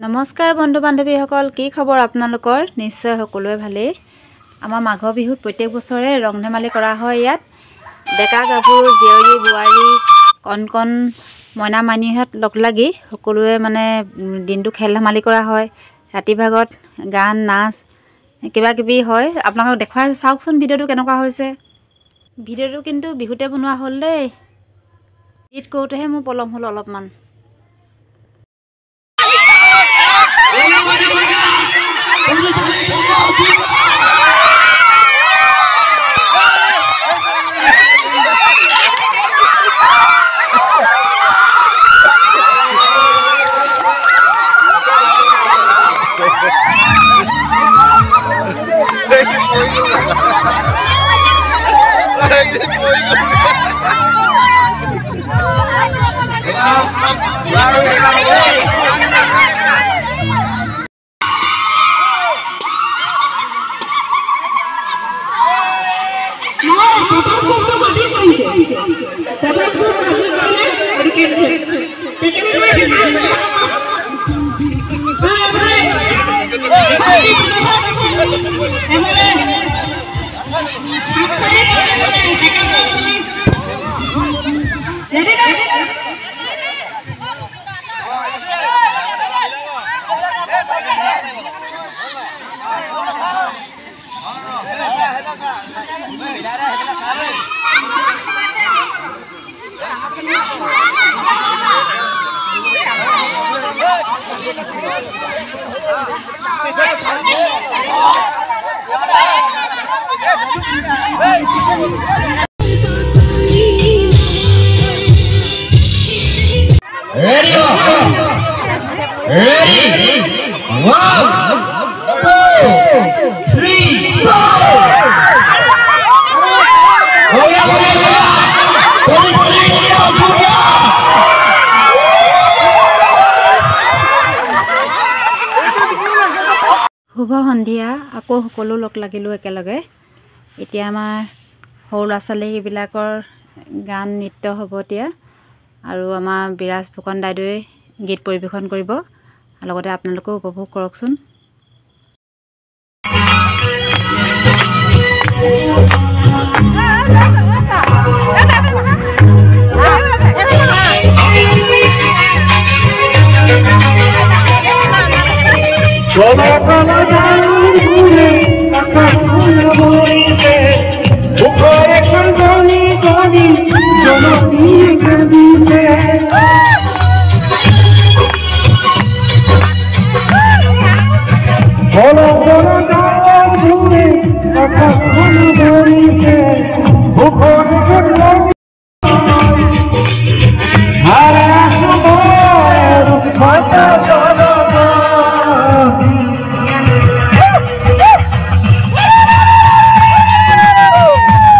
নমস্কাৰ বন্ধু বান্ধৱীসকল, কি খবৰ আপোনালোকৰ? নিশ্চয় সকলোৱে ভালেই। আমাৰ মাঘ বিহুত প্ৰত্যেক বছৰে ৰং ধেমালি কৰা হয়। ইয়াত ডেকা গাভৰু, জীয়ৰী বোৱাৰী, কণ কণ মইনা মাইনীহঁত লগ লাগি সকলোৱে দিনটো খেল ধেমালি কৰা হয়। ৰাতি ভাগত গান নাচ কিবা কিবি হয়। আপোনালোকক দেখুৱাই চাওকচোন ভিডিঅ'টো কেনেকুৱা হৈছে। ভিডিঅ'টো কিন্তু বিহুতে বনোৱা হ'ল দেই। এডিট কৰোঁতেহে মোৰ পলম হ'ল অলপমান। Ready? Ready? 1, 2, 3, go! শুভ সন্ধিয়া। আকৌ সকলো লগ লাগিলোঁ একেলগে। এতিয়া আমাৰ সৰু ল'ৰা ছোৱালীবিলাকৰ গান নৃত্য হ'ব এতিয়া, আৰু আমাৰ বিৰাজ ফুকন দাইদেৱে গীত পৰিৱেশন কৰিব। লগতে আপোনালোকেও উপভোগ কৰকচোন।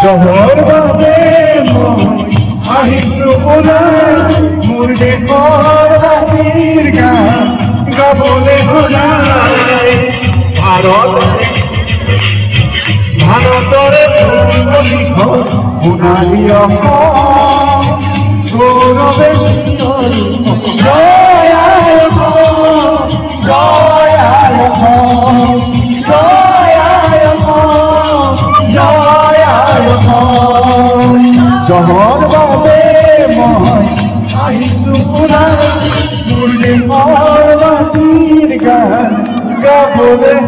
জহৰ বাবে মই আহিছোঁ পুৰা মোৰ বাতিৰ গান গাবলৈ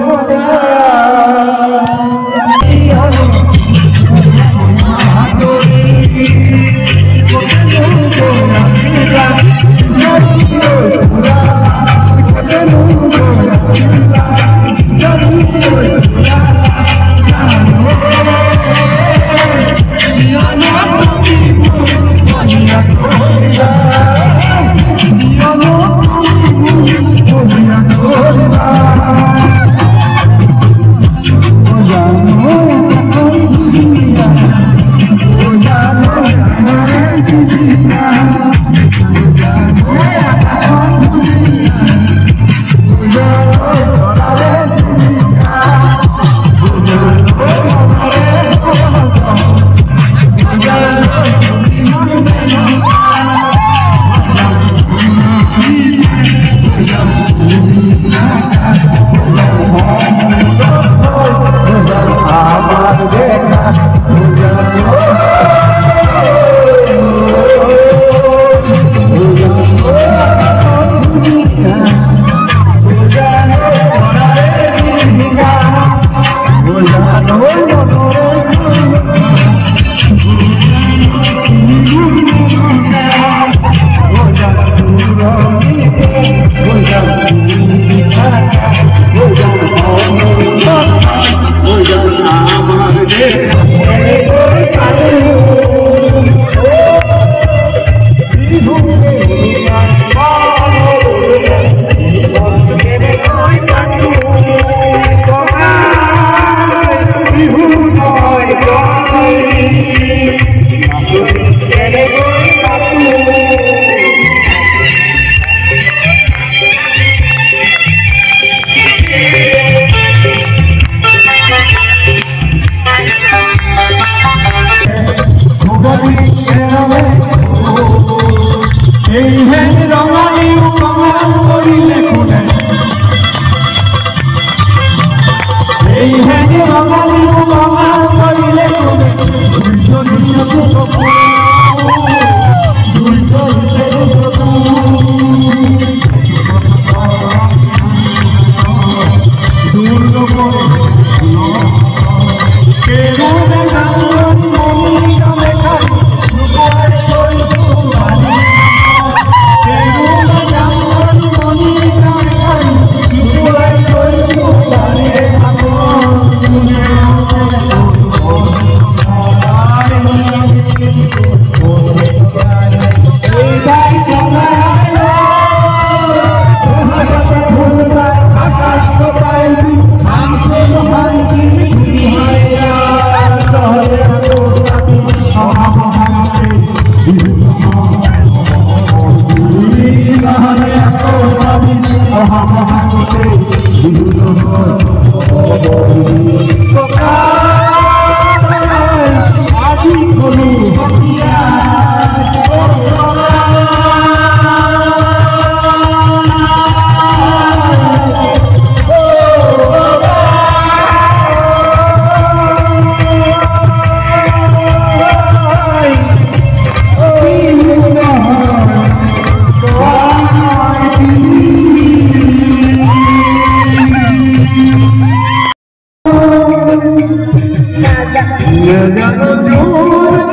Ya no llores,